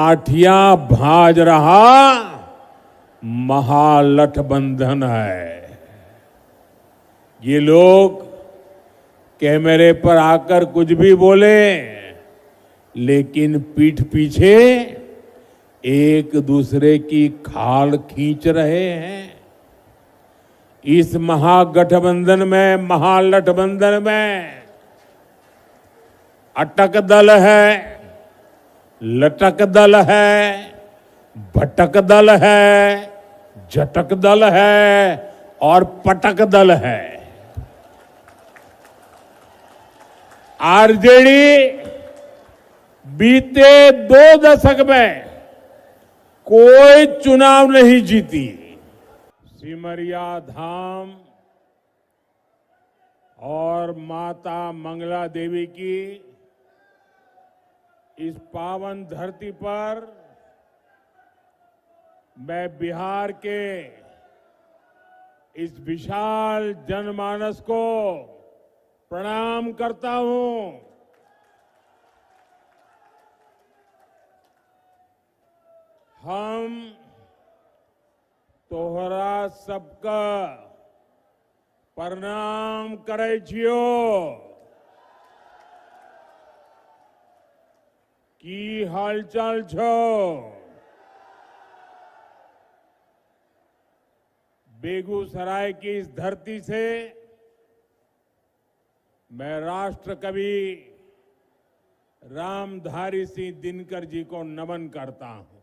लाठियां भाज रहा महागठबंधन है। ये लोग कैमरे पर आकर कुछ भी बोले, लेकिन पीठ पीछे एक दूसरे की खाल खींच रहे हैं। इस महागठबंधन में अटक दल है, लटक दल है, भटक दल है, झटक दल है और पटक दल है। आरजेडी बीते 2 दशक में कोई चुनाव नहीं जीती। सिमरिया धाम और माता मंगला देवी की इस पावन धरती पर मैं बिहार के इस विशाल जनमानस को प्रणाम करता हूं। हम तोहरा सबका प्रणाम करे छियो। की हालचाल छो? बेगूसराय की इस धरती से मैं राष्ट्र कवि रामधारी सिंह दिनकर जी को नमन करता हूं।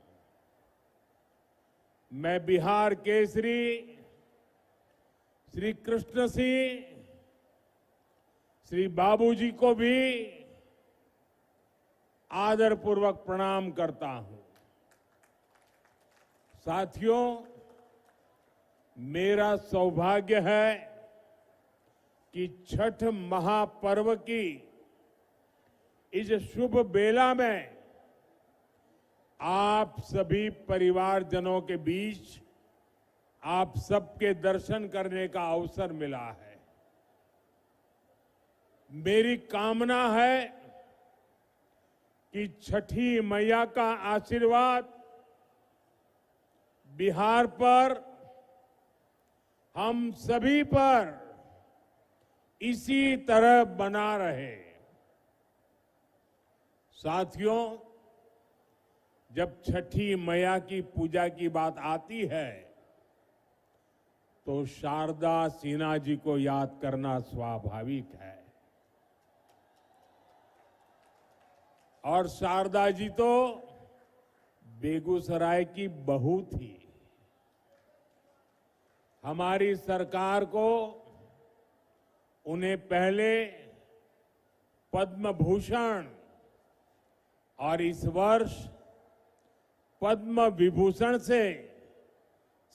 मैं बिहार केसरी श्री कृष्ण सिंह, श्री बाबूजी को भी आदरपूर्वक प्रणाम करता हूं। साथियों, मेरा सौभाग्य है कि छठ महापर्व की इस शुभ बेला में आप सभी परिवारजनों के बीच आप सबके दर्शन करने का अवसर मिला है। मेरी कामना है कि छठी मैया का आशीर्वाद बिहार पर, हम सभी पर इसी तरह बना रहे। साथियों, जब छठी मैया की पूजा की बात आती है तो शारदा सिन्हा जी को याद करना स्वाभाविक है। और शारदा जी तो बेगूसराय की बहू थी। हमारी सरकार को उन्हें पहले पद्म भूषण और इस वर्ष पद्म विभूषण से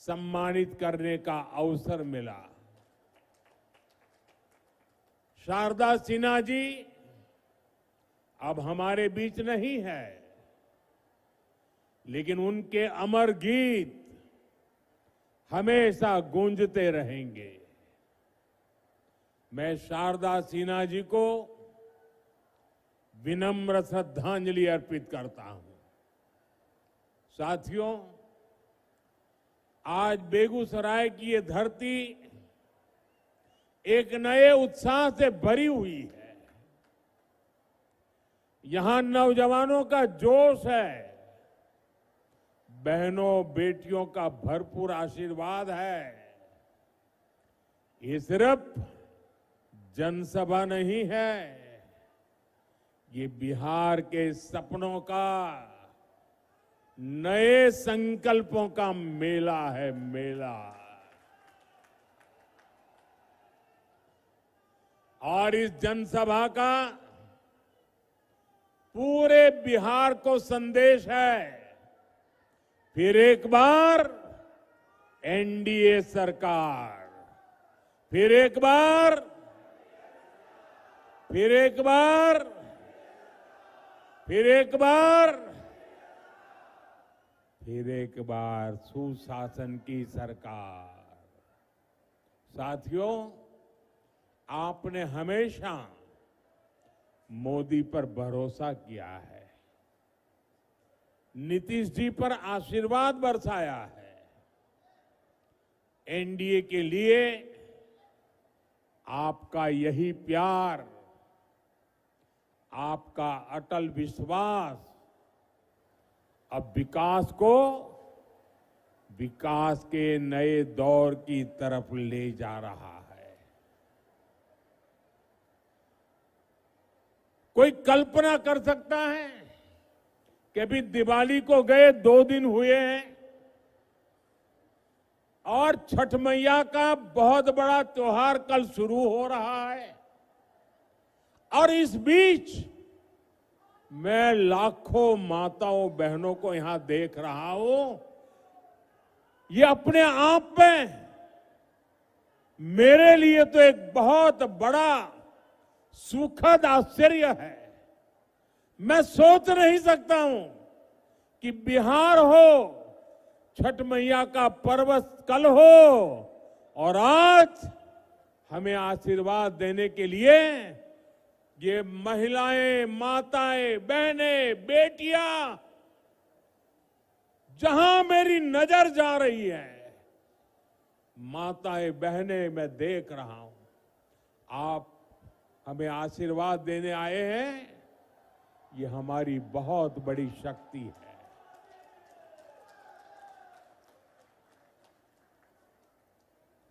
सम्मानित करने का अवसर मिला। शारदा सिन्हा जी अब हमारे बीच नहीं है, लेकिन उनके अमर गीत हमेशा गूंजते रहेंगे। मैं शारदा सिन्हा जी को विनम्र श्रद्धांजलि अर्पित करता हूं। साथियों, आज बेगूसराय की ये धरती एक नए उत्साह से भरी हुई है। यहां नौजवानों का जोश है, बहनों बेटियों का भरपूर आशीर्वाद है। ये सिर्फ जनसभा नहीं है, ये बिहार के सपनों का, नए संकल्पों का मेला है, मेला। और इस जनसभा का पूरे बिहार को संदेश है, फिर एक बार एनडीए सरकार, फिर एक बार, फिर एक बार, फिर एक बार, फिर एक बार सुशासन की सरकार। साथियों, आपने हमेशा मोदी पर भरोसा किया है। नीतीश जी पर आशीर्वाद बरसाया है। एनडीए के लिए आपका यही प्यार, आपका अटल विश्वास अब विकास के नए दौर की तरफ ले जा रहा है। कोई कल्पना कर सकता है कि अभी दिवाली को गए 2 दिन हुए हैं और छठ मैया का बहुत बड़ा त्योहार कल शुरू हो रहा है, और इस बीच मैं लाखों माताओं बहनों को यहां देख रहा हूं। ये अपने आप में मेरे लिए तो एक बहुत बड़ा सुखद आश्चर्य है। मैं सोच नहीं सकता हूं कि बिहार हो, छठ मैया का पर्व कल हो और आज हमें आशीर्वाद देने के लिए ये महिलाएं, माताएं, बहनें, बेटियां, जहां मेरी नजर जा रही है, माताएं बहनें मैं देख रहा हूं। आप हमें आशीर्वाद देने आए हैं, ये हमारी बहुत बड़ी शक्ति है।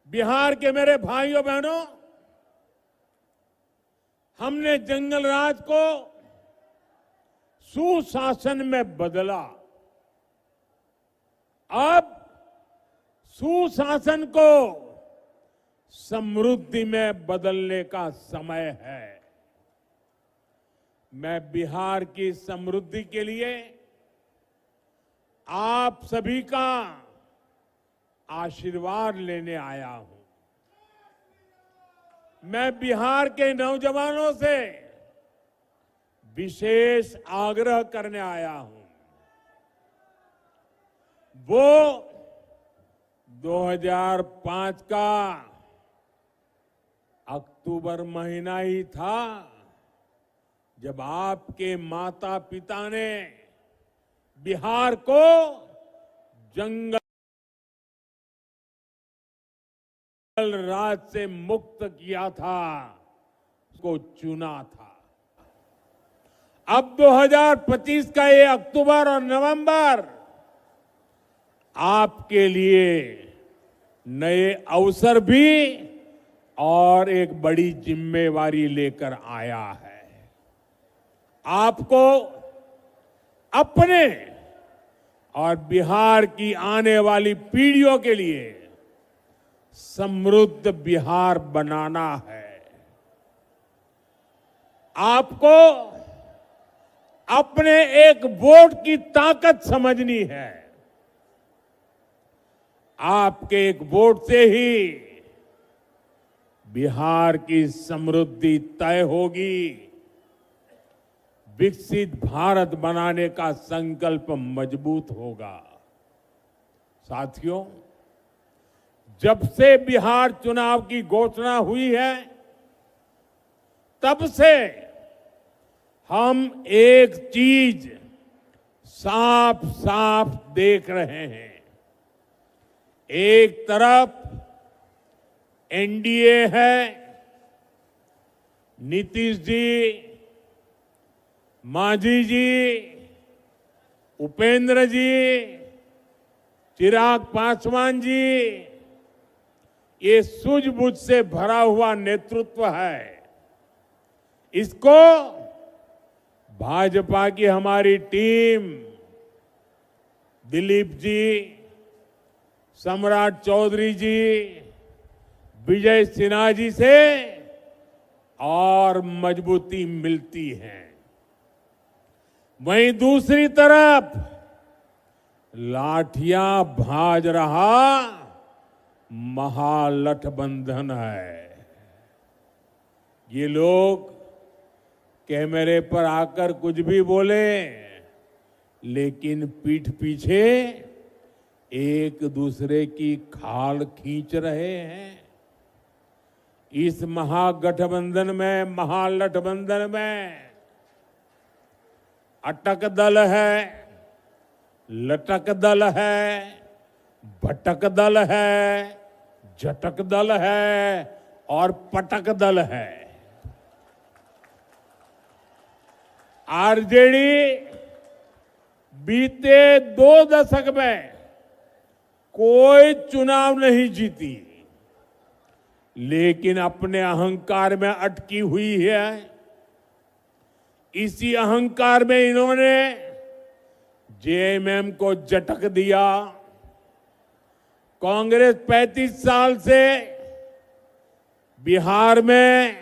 बिहार के मेरे भाइयों बहनों, हमने जंगल राज को सुशासन में बदला। अब सुशासन को समृद्धि में बदलने का समय है। मैं बिहार की समृद्धि के लिए आप सभी का आशीर्वाद लेने आया हूं। मैं बिहार के नौजवानों से विशेष आग्रह करने आया हूं। वो 2005 का अक्टूबर महीना ही था जब आपके माता पिता ने बिहार को जंगल राज से मुक्त किया था, उसको चुना था। अब 2025 का ये अक्टूबर और नवंबर आपके लिए नए अवसर भी और एक बड़ी जिम्मेवारी लेकर आया है। आपको अपने और बिहार की आने वाली पीढ़ियों के लिए समृद्ध बिहार बनाना है। आपको अपने एक वोट की ताकत समझनी है। आपके एक वोट से ही बिहार की समृद्धि तय होगी। विकसित भारत बनाने का संकल्प मजबूत होगा। साथियों, जब से बिहार चुनाव की घोषणा हुई है, तब से हम एक चीज साफ साफ देख रहे हैं। एक तरफ एनडीए है, नीतीश जी, मांझी जी, उपेंद्र जी, चिराग पासवान जी, ये सूझबूझ से भरा हुआ नेतृत्व है। इसको भाजपा की हमारी टीम, दिलीप जी, सम्राट चौधरी जी, विजय सिन्हा जी से और मजबूती मिलती है। वहीं दूसरी तरफ लाठियां भाज रहा महागठबंधन है। ये लोग कैमरे पर आकर कुछ भी बोले, लेकिन पीठ पीछे एक दूसरे की खाल खींच रहे हैं। इस महागठबंधन में अटक दल है, लटक दल है, भटक दल है, झटक दल है और पटक दल है। आरजेडी बीते 2 दशक में कोई चुनाव नहीं जीती, लेकिन अपने अहंकार में अटकी हुई है। इसी अहंकार में इन्होंने जेएमएम को झटक दिया। कांग्रेस 35 साल से बिहार में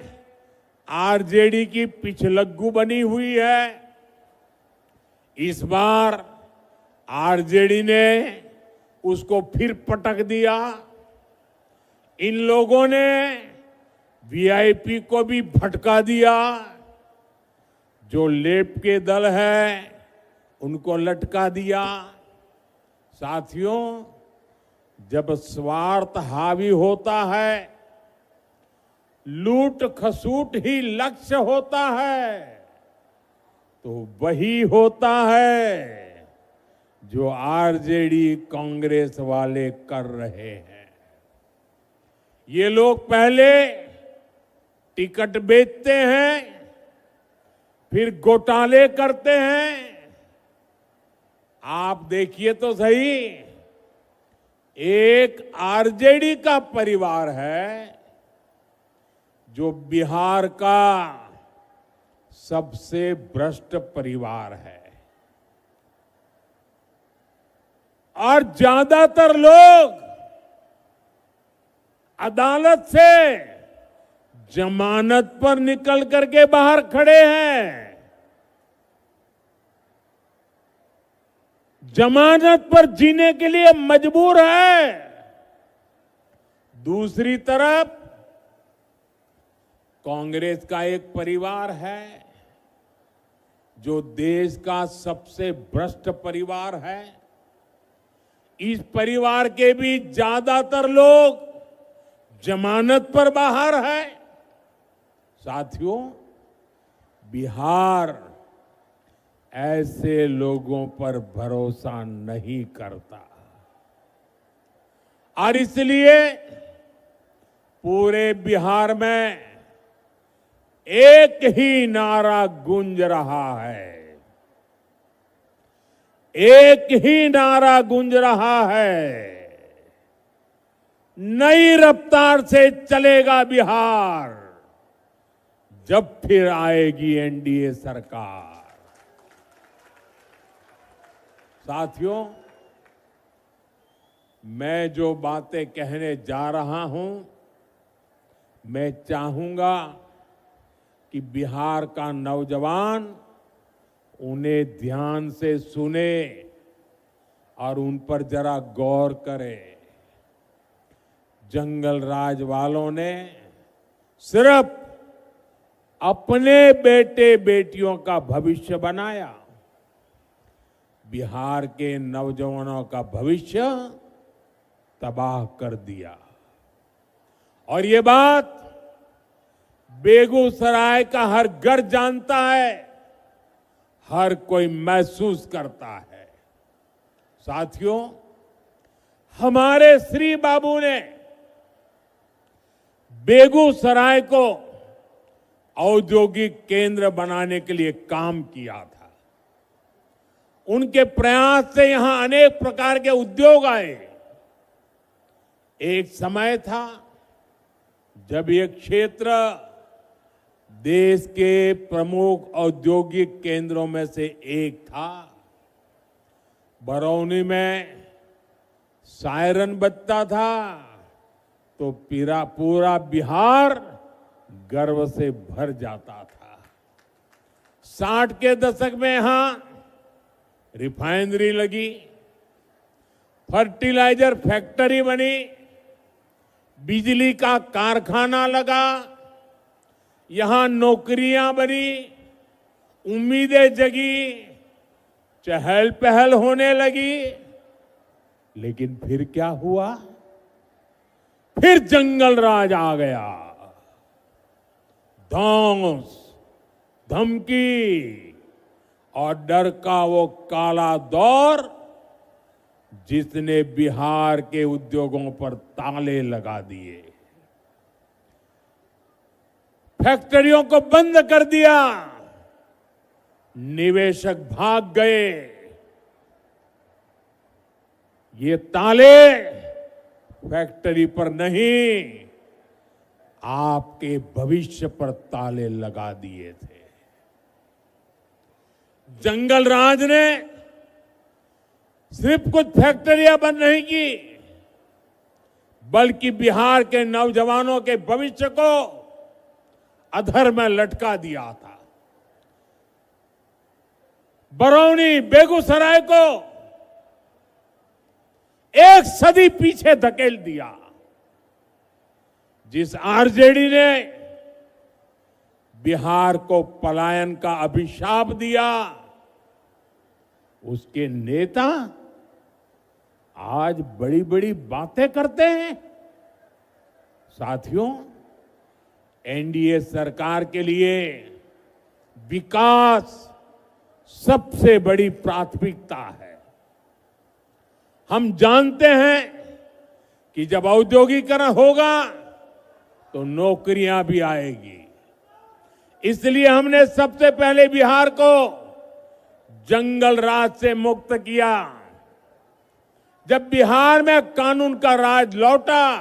आरजेडी की पिछलग्गू बनी हुई है। इस बार आरजेडी ने उसको फिर पटक दिया। इन लोगों ने वीआईपी को भी भटका दिया। जो लेप के दल है उनको लटका दिया। साथियों, जब स्वार्थ हावी होता है, लूट खसूट ही लक्ष्य होता है, तो वही होता है जो आरजेडी कांग्रेस वाले कर रहे हैं। ये लोग पहले टिकट बेचते हैं, फिर घोटाले करते हैं। आप देखिए तो सही, एक आरजेडी का परिवार है जो बिहार का सबसे भ्रष्ट परिवार है, और ज्यादातर लोग अदालत से जमानत पर निकल करके बाहर खड़े हैं। जमानत पर जीने के लिए मजबूर है। दूसरी तरफ कांग्रेस का एक परिवार है जो देश का सबसे भ्रष्ट परिवार है। इस परिवार के भी ज्यादातर लोग जमानत पर बाहर है। साथियों, बिहार ऐसे लोगों पर भरोसा नहीं करता, और इसलिए पूरे बिहार में एक ही नारा गूंज रहा है। एक ही नारा गूंज रहा है, नई रफ्तार से चलेगा बिहार जब फिर आएगी एनडीए सरकार। साथियों, मैं जो बातें कहने जा रहा हूं, मैं चाहूंगा कि बिहार का नौजवान उन्हें ध्यान से सुने और उन पर जरा गौर करे। जंगल राज वालों ने सिर्फ अपने बेटे बेटियों का भविष्य बनाया, बिहार के नौजवानों का भविष्य तबाह कर दिया। और ये बात बेगूसराय का हर घर जानता है, हर कोई महसूस करता है। साथियों, हमारे श्री बाबू ने बेगूसराय को औद्योगिक केंद्र बनाने के लिए काम किया था। उनके प्रयास से यहां अनेक प्रकार के उद्योग आए। एक समय था जब ये क्षेत्र देश के प्रमुख औद्योगिक केंद्रों में से एक था। बरौनी में सायरन बजता था तो पूरा बिहार गर्व से भर जाता था। 60 के दशक में यहां रिफाइनरी लगी, फर्टिलाइजर फैक्ट्री बनी, बिजली का कारखाना लगा, यहां नौकरियां बनी, उम्मीदें जगी, चहल पहल होने लगी। लेकिन फिर क्या हुआ? फिर जंगल राज आ गया। धौंस, धमकी और डर का वो काला दौर जिसने बिहार के उद्योगों पर ताले लगा दिए, फैक्ट्रियों को बंद कर दिया, निवेशक भाग गए। ये ताले फैक्ट्री पर नहीं, आपके भविष्य पर ताले लगा दिए थे। जंगल राज ने सिर्फ कुछ फैक्ट्रियां बंद नहीं की, बल्कि बिहार के नौजवानों के भविष्य को अधर में लटका दिया था। बरौनी, बेगूसराय को एक सदी पीछे धकेल दिया। जिस आरजेडी ने बिहार को पलायन का अभिशाप दिया, उसके नेता आज बड़ी बड़ी बातें करते हैं। साथियों, एनडीए सरकार के लिए विकास सबसे बड़ी प्राथमिकता है। हम जानते हैं कि जब औद्योगिकरण होगा तो नौकरियां भी आएगी। इसलिए हमने सबसे पहले बिहार को जंगल राज से मुक्त किया। जब बिहार में कानून का राज लौटा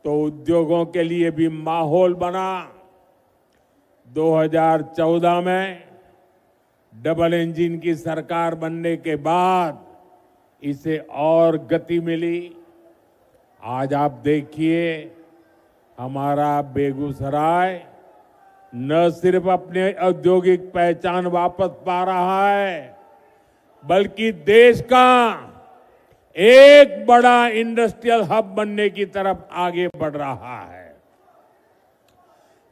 तो उद्योगों के लिए भी माहौल बना। 2014 में डबल इंजन की सरकार बनने के बाद इसे और गति मिली। आज आप देखिए, हमारा बेगूसराय न सिर्फ अपने औद्योगिक पहचान वापस पा रहा है, बल्कि देश का एक बड़ा इंडस्ट्रियल हब बनने की तरफ आगे बढ़ रहा है।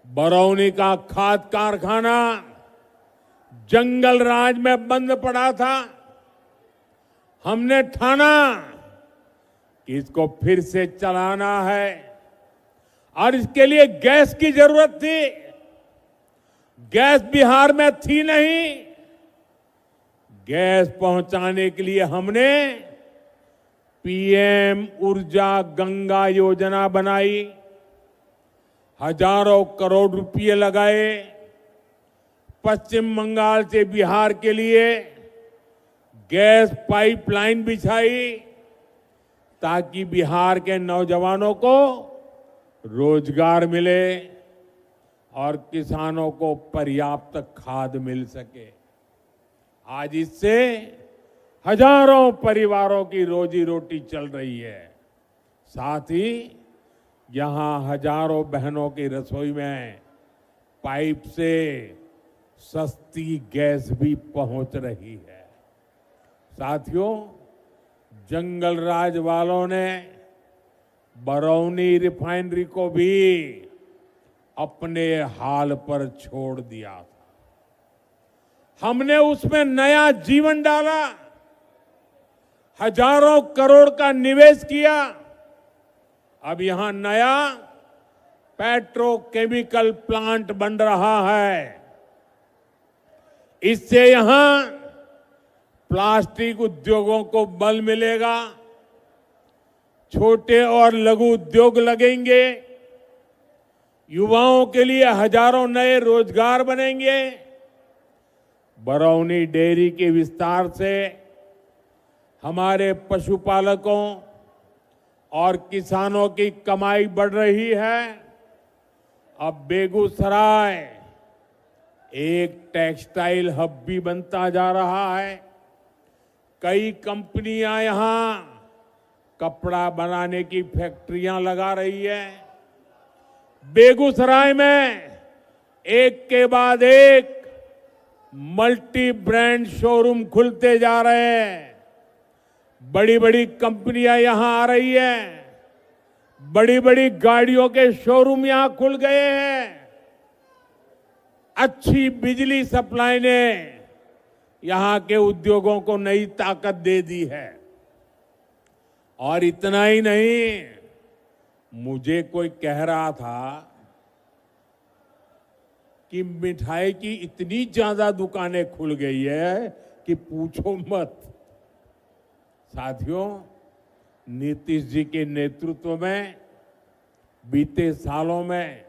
बरौनी का खाद कारखाना जंगल राज में बंद पड़ा था। हमने ठाना कि इसको फिर से चलाना है और इसके लिए गैस की जरूरत थी। गैस बिहार में थी नहीं। गैस पहुंचाने के लिए हमने पीएम ऊर्जा गंगा योजना बनाई। हजारों करोड़ रुपए लगाए। पश्चिम बंगाल से बिहार के लिए गैस पाइपलाइन बिछाई ताकि बिहार के नौजवानों को रोजगार मिले और किसानों को पर्याप्त खाद मिल सके। आज इससे हजारों परिवारों की रोजी रोटी चल रही है। साथ ही यहां हजारों बहनों की रसोई में पाइप से सस्ती गैस भी पहुंच रही है। साथियों, जंगल राज वालों ने बरौनी रिफाइनरी को भी अपने हाल पर छोड़ दिया था। हमने उसमें नया जीवन डाला, हजारों करोड़ का निवेश किया। अब यहां नया पेट्रोकेमिकल प्लांट बन रहा है। इससे यहां प्लास्टिक उद्योगों को बल मिलेगा, छोटे और लघु उद्योग लगेंगे, युवाओं के लिए हजारों नए रोजगार बनेंगे। बरौनी डेयरी के विस्तार से हमारे पशुपालकों और किसानों की कमाई बढ़ रही है। अब बेगूसराय एक टेक्सटाइल हब भी बनता जा रहा है। कई कंपनियां यहां कपड़ा बनाने की फैक्ट्रियां लगा रही है। बेगूसराय में एक के बाद एक मल्टी ब्रांड शोरूम खुलते जा रहे हैं। बड़ी बड़ी कंपनियां यहां आ रही हैं। बड़ी बड़ी गाड़ियों के शोरूम यहां खुल गए हैं। अच्छी बिजली सप्लाई ने यहां के उद्योगों को नई ताकत दे दी है। और इतना ही नहीं, मुझे कोई कह रहा था कि मिठाई की इतनी ज्यादा दुकानें खुल गई है कि पूछो मत। साथियों, नीतीश जी के नेतृत्व में बीते सालों में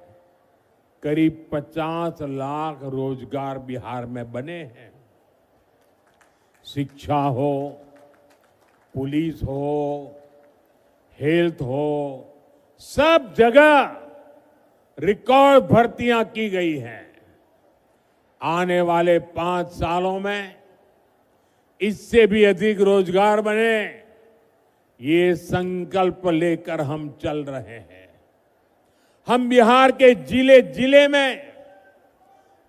करीब 50 लाख रोजगार बिहार में बने हैं। शिक्षा हो, पुलिस हो, हेल्थ हो, सब जगह रिकॉर्ड भर्तियां की गई हैं। आने वाले 5 सालों में इससे भी अधिक रोजगार बने, ये संकल्प लेकर हम चल रहे हैं। हम बिहार के जिले जिले में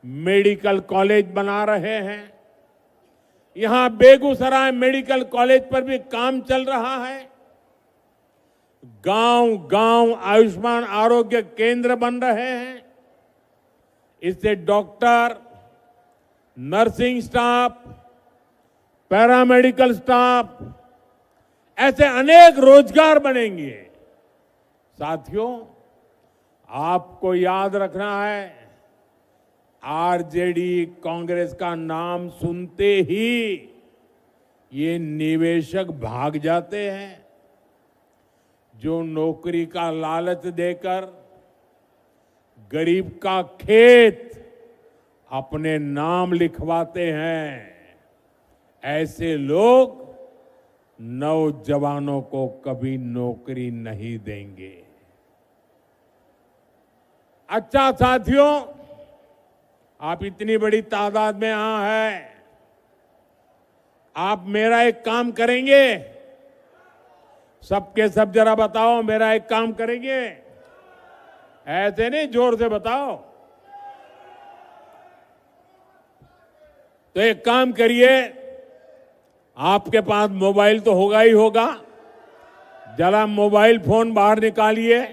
मेडिकल कॉलेज बना रहे हैं। यहां बेगूसराय मेडिकल कॉलेज पर भी काम चल रहा है। गांव गांव आयुष्मान आरोग्य केंद्र बन रहे हैं। इससे doctor, nursing staff, paramedical staff, ऐसे अनेक रोजगार बनेंगे। साथियों, आपको याद रखना है, आरजेडी कांग्रेस का नाम सुनते ही ये निवेशक भाग जाते हैं। जो नौकरी का लालच देकर गरीब का खेत अपने नाम लिखवाते हैं, ऐसे लोग नौजवानों को कभी नौकरी नहीं देंगे। अच्छा साथियों, आप इतनी बड़ी तादाद में यहां हैं, आप मेरा एक काम करेंगे? सबके सब जरा बताओ, मेरा एक काम करेंगे? ऐसे नहीं, जोर से बताओ। तो एक काम करिए, आपके पास मोबाइल तो होगा ही होगा, जरा मोबाइल फोन बाहर निकालिए।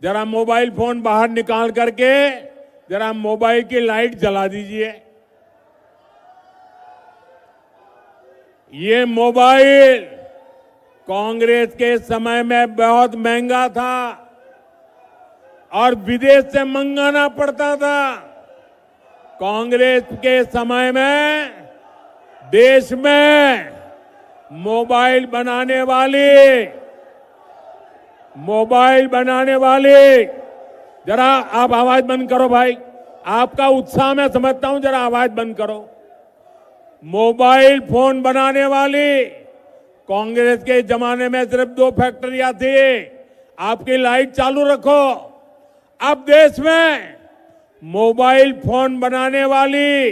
जरा मोबाइल फोन बाहर निकाल करके जरा मोबाइल की लाइट जला दीजिए। ये मोबाइल कांग्रेस के समय में बहुत महंगा था और विदेश से मंगाना पड़ता था। कांग्रेस के समय में देश में मोबाइल बनाने वाले, जरा आप आवाज बंद करो भाई, आपका उत्साह मैं समझता हूं, जरा आवाज बंद करो। मोबाइल फोन बनाने वाली कांग्रेस के जमाने में सिर्फ 2 फैक्ट्रियां थी। आपकी लाइट चालू रखो। अब देश में मोबाइल फोन बनाने वाली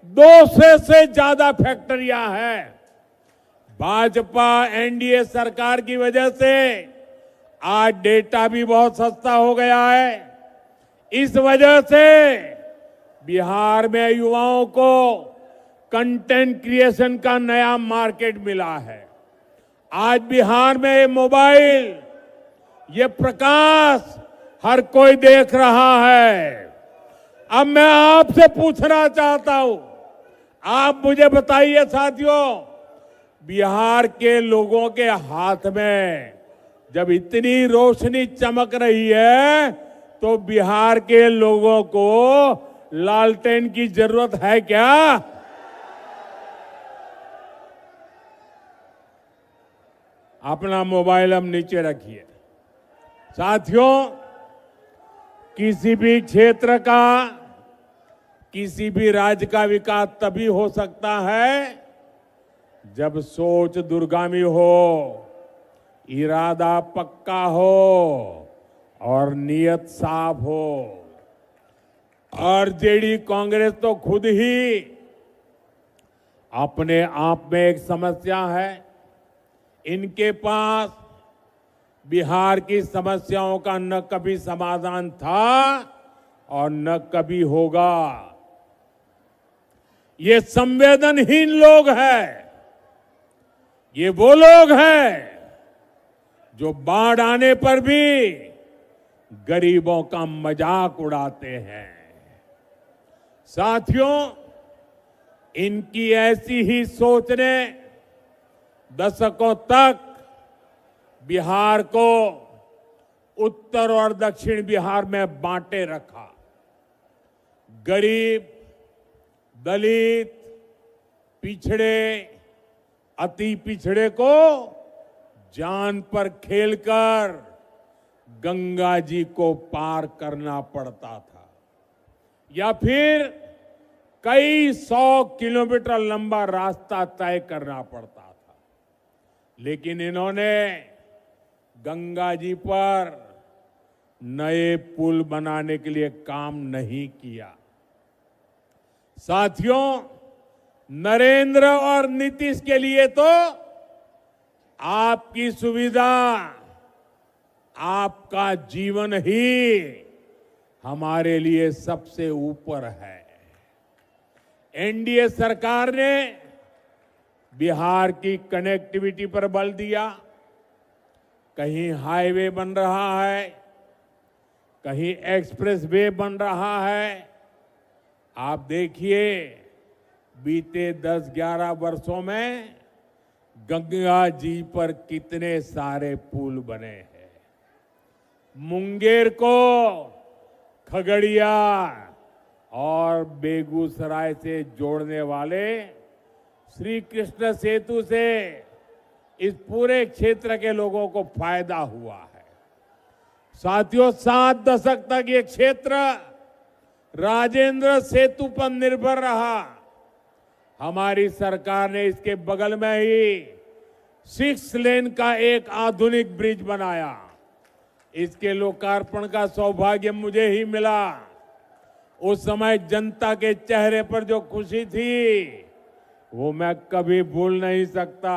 200 से ज्यादा फैक्ट्रियां हैं। भाजपा एनडीए सरकार की वजह से आज डेटा भी बहुत सस्ता हो गया है। इस वजह से बिहार में युवाओं को कंटेंट क्रिएशन का नया मार्केट मिला है। आज बिहार में ये मोबाइल, ये प्रकाश हर कोई देख रहा है। अब मैं आपसे पूछना चाहता हूं, आप मुझे बताइए साथियों, बिहार के लोगों के हाथ में जब इतनी रोशनी चमक रही है तो बिहार के लोगों को लालटेन की जरूरत है क्या? अपना मोबाइल हम नीचे रखिए। साथियों, किसी भी क्षेत्र का, किसी भी राज्य का विकास तभी हो सकता है जब सोच दूरगामी हो, इरादा पक्का हो और नियत साफ हो। आरजेडी कांग्रेस तो खुद ही अपने आप में एक समस्या है। इनके पास बिहार की समस्याओं का न कभी समाधान था और न कभी होगा। ये संवेदनहीन लोग हैं। ये वो लोग हैं जो बाढ़ आने पर भी गरीबों का मजाक उड़ाते हैं। साथियों, इनकी ऐसी ही सोच ने दशकों तक बिहार को उत्तर और दक्षिण बिहार में बांटे रखा। गरीब, दलित, पिछड़े, अति पिछड़े को जान पर खेलकर गंगा जी को पार करना पड़ता था, या फिर कई 100 किलोमीटर लंबा रास्ता तय करना पड़ता था। लेकिन इन्होंने गंगा जी पर नए पुल बनाने के लिए काम नहीं किया। साथियों, नरेंद्र और नीतीश के लिए तो आपकी सुविधा, आपका जीवन ही हमारे लिए सबसे ऊपर है। एनडीए सरकार ने बिहार की कनेक्टिविटी पर बल दिया। कहीं हाईवे बन रहा है, कहीं एक्सप्रेस वे बन रहा है। आप देखिए, बीते 10-11 वर्षों में गंगा जी पर कितने सारे पुल बने हैं। मुंगेर को खगड़िया और बेगूसराय से जोड़ने वाले श्री कृष्ण सेतु से इस पूरे क्षेत्र के लोगों को फायदा हुआ है। साथियों, 7 दशक तक ये क्षेत्र राजेंद्र सेतु पर निर्भर रहा। हमारी सरकार ने इसके बगल में ही 6 लेन का एक आधुनिक ब्रिज बनाया। इसके लोकार्पण का सौभाग्य मुझे ही मिला। उस समय जनता के चेहरे पर जो खुशी थी, वो मैं कभी भूल नहीं सकता।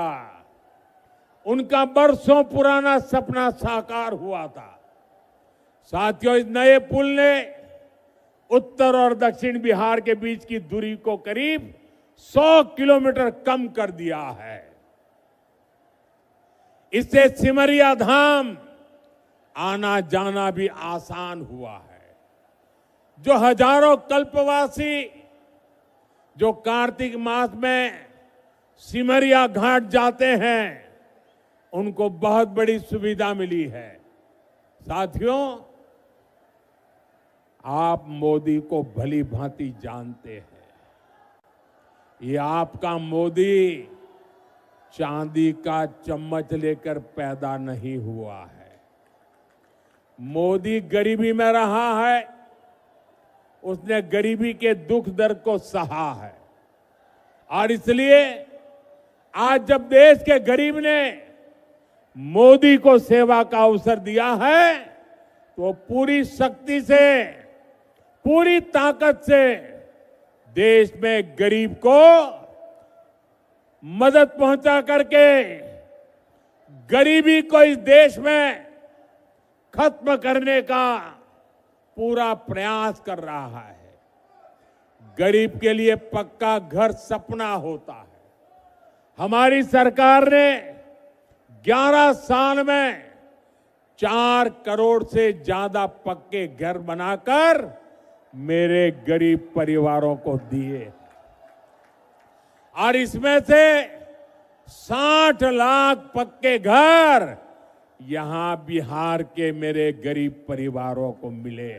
उनका बरसों पुराना सपना साकार हुआ था। साथियों, इस नए पुल ने उत्तर और दक्षिण बिहार के बीच की दूरी को करीब 100 किलोमीटर कम कर दिया है। इससे सिमरिया धाम आना जाना भी आसान हुआ है। जो हजारों कल्पवासी जो कार्तिक मास में सिमरिया घाट जाते हैं, उनको बहुत बड़ी सुविधा मिली है। साथियों, आप मोदी को भली भांति जानते हैं। ये आपका मोदी चांदी का चम्मच लेकर पैदा नहीं हुआ है। मोदी गरीबी में रहा है। उसने गरीबी के दुख दर्द को सहा है, और इसलिए आज जब देश के गरीब ने मोदी को सेवा का अवसर दिया है, तो पूरी शक्ति से, पूरी ताकत से देश में गरीब को मदद पहुंचा करके गरीबी को इस देश में खत्म करने का पूरा प्रयास कर रहा है। गरीब के लिए पक्का घर सपना होता है। हमारी सरकार ने 11 साल में 4 करोड़ से ज्यादा पक्के घर बनाकर मेरे गरीब परिवारों को दिए, और इसमें से 60 लाख पक्के घर यहां बिहार के मेरे गरीब परिवारों को मिले।